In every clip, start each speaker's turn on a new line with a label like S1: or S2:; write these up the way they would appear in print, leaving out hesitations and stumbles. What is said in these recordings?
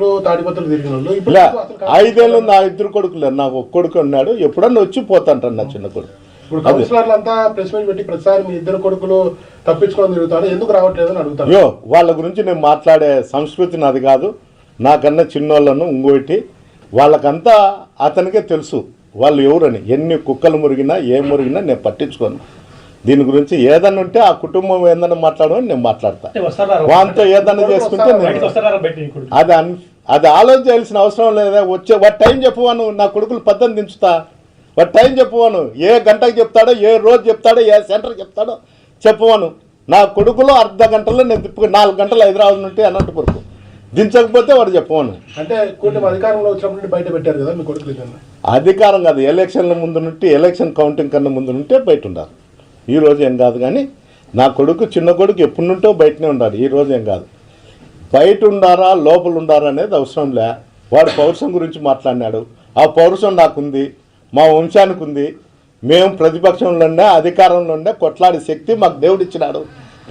S1: కొడుకులు తాడిపత్రులు తిరిగిన వాళ్ళు ఇప్పుడు
S2: 5 ఏళ్ళు నా 2 కొడుకులు, నాకు ఒక కొడుకు ఉన్నాడు, ఎప్పుడన్నా వచ్చి పోతాంటాను నా చిన్న కొడుకు.
S1: ఇప్పుడు కౌన్సిలర్లు అంతా ప్రెస్ మీట్ పెట్టి ప్రతిసారి మీ 2 కొడుకులు తప్పించుకొని తిరుగుతారు, ఎందుకు రావట్లేదని అడుగుతారు.
S2: వాళ్ళ గురించి నేను మాట్లాడే సంస్కృతి నాది కాదు. నాకన్నా చిన్నోళ్ళను ఇంకోటి వాళ్ళకంతా అతనికే తెలుసు వాళ్ళు ఎవరని. ఎన్ని కుక్కలు మురిగినా ఏం మురిగినా నేను పట్టించుకోను. దీని గురించి ఏదన్నా ఉంటే ఆ కుటుంబం ఏదన్నా మాట్లాడమని నేను మాట్లాడతా. వాళ్ళతో ఏదన్నా చేసుకుంటే అది ఆలోచించాల్సిన అవసరం లేదా. వచ్చే వాటి టైం చెప్పువాను, నా కొడుకులు 18 దించుతా, వాటి టైం చెప్పువాను, ఏ గంటకు చెప్తాడో, ఏ రోజు చెప్తాడో, ఏ సెంటర్ చెప్తాడో చెప్పువాను. నా కొడుకులో అర్ధ గంటలో నేను 4 గంటలు హైదరాబాద్ నుండి అనంతపురం దించకపోతే వాడు చెప్పవాను.
S1: అంటే కూటమి అధికారంలో వచ్చినప్పుడు బయట పెట్టారు కదా మీ కొడుకులు.
S2: అధికారం కాదు, ఎలక్షన్ల ముందు నుండి, ఎలక్షన్ కౌంటింగ్ కన్నా ముందు నుంటే బయట ఉండాలి. ఈ రోజు ఏం కాదు, కానీ నా కొడుకు చిన్న కొడుకు ఎప్పటి నుంటో బయటనే ఉండాలి. ఈ రోజు ఏం కాదు, బయట ఉండారా లోపల ఉండారా అనేది అవసరం లే. వాడు పౌరుషం గురించి మాట్లాడినాడు, ఆ పౌరుషం నాకుంది, మా వంశానికి ఉంది. మేము ప్రతిపక్షంలో ఉండే, అధికారంలో ఉండే, కొట్లాడే శక్తి మాకు దేవుడు ఇచ్చినాడు,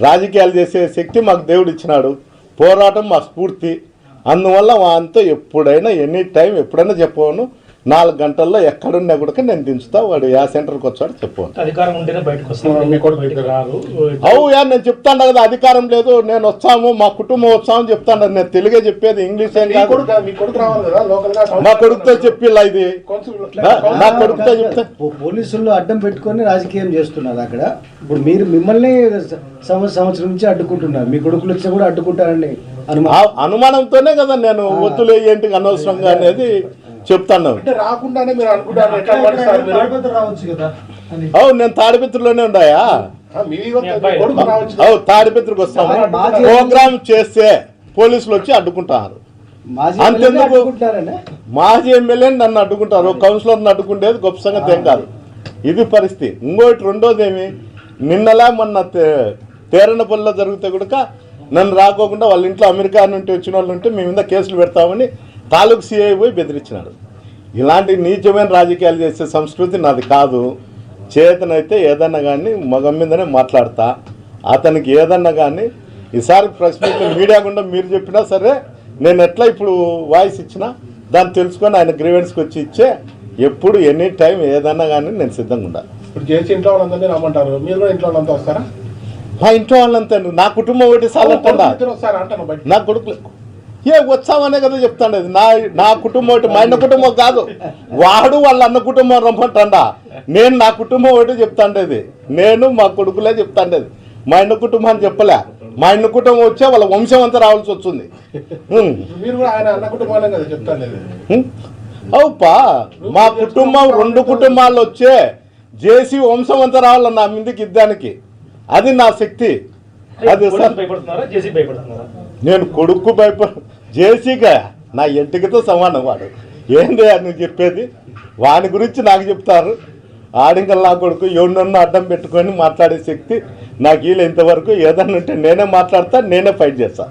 S2: రాజకీయాలు చేసే శక్తి మాకు దేవుడు ఇచ్చినాడు, పోరాటం మా స్ఫూర్తి. అందువల్ల వాంతో ఎప్పుడైనా ఎనీ టైం ఎప్పుడైనా చెప్పవను. 4 గంటల్లో ఎక్కడున్నా కూడా నేను దించుతా. వాడు యా సెంటర్కి వచ్చాడు చెప్పాను. నేను చెప్తాను కదా, అధికారం లేదు, నేను వస్తాము, మా కుటుంబం వస్తామని చెప్తాను. నేను తెలుగే చెప్పేది, ఇంగ్లీష్ ఏం కాదు. మా కొడుకుతో చెప్పిలా, ఇది నా కొడుకుతో చెప్తే
S3: పోలీసులు అడ్డం పెట్టుకొని రాజకీయం చేస్తున్నారు అక్కడ. ఇప్పుడు మీరు మిమ్మల్ని సంవత్సరం నుంచి అడ్డుకుంటున్నారు, మీ కొడుకులు వచ్చి కూడా అడ్డుకుంటారండి
S2: అనుమానంతోనే కదా నేను వద్దులే ఏంటి అనవసరంగా అనేది చెప్తాను. నేను తాడిపత్రిలోనే ఉన్నాయా, తాడిపత్రికి వస్తాము. ప్రోగ్రామ్ చేస్తే పోలీసులు వచ్చి అడ్డుకుంటారు. అంతెందుకు మాజీ ఎమ్మెల్యే నన్ను అడ్డుకుంటారు, కౌన్సిలర్ని అడ్డుకుంటేది గొప్ప సంగతి ఏం కాదు. ఇది పరిస్థితి. ఇంకోటి రెండోది ఏమి, నిన్నలా మొన్న తేరణపల్లిలో జరిగితే కూడా నన్ను రాకోకుండా వాళ్ళ ఇంట్లో అమెరికా నుండి వచ్చిన వాళ్ళు ఉంటే మేము మీద కేసులు పెడతామని తాలూకు సిఐ పోయి బెదిరించినాడు. ఇలాంటి నీచమైన రాజకీయాలు చేసే సంస్కృతి నాది కాదు. చేతనైతే ఏదన్నా కానీ మగం మీదనే మాట్లాడతా. అతనికి ఏదన్నా కానీ ఈసారి ప్రెస్ మీట్ మీడియా గుండా మీరు చెప్పినా సరే, నేను ఎట్లా ఇప్పుడు వాయిస్ ఇచ్చినా దాన్ని తెలుసుకొని ఆయన గ్రీవెన్స్కి వచ్చి ఇచ్చే, ఎప్పుడు ఎనీ టైం ఏదన్నా కానీ నేను సిద్ధంగా ఉండాలి.
S1: ఇప్పుడు చేసి ఇంట్లో వాళ్ళందరినీ రమ్మంటారు, మీరు కూడా ఇంట్లో వాళ్ళంతా వస్తారా?
S2: మా ఇంట్లో వాళ్ళంతా, నా కుటుంబం ఒకటి సాలంటా, నా కొడుకులు వచ్చామనే కదా చెప్తాండి. నా కుటుంబం ఒకటి, మా అన్న కుటుంబం కాదు, వాడు వాళ్ళ అన్న కుటుంబం రమ్మంటాడా. నేను నా కుటుంబం ఒకటి చెప్తాండేది, నేను మా కొడుకులే చెప్తాండేది. మా అన్న కుటుంబాన్ని చెప్పలే. మా అన్న కుటుంబం వచ్చే వాళ్ళ వంశం అంతా రావాల్సి వస్తుంది. అవుపా, మా కుటుంబం 2 కుటుంబాలు వచ్చే జేసీ వంశం అంతా రావాల నా మీదకి ఇద్దానికి. అది నా శక్తి. అది నేను కొడుకు జేసీగా నా ఇంటికితో సమానం. వాడు ఏంది అని చెప్పేది, వాని గురించి నాకు చెప్తారు. ఆడింకల్ నా కొడుకు ఎవరినన్నా అడ్డం పెట్టుకొని మాట్లాడే శక్తి నాకు వీళ్ళు ఇంతవరకు. ఏదన్నా ఉంటే నేనే మాట్లాడతా, నేనే ఫైట్ చేస్తా.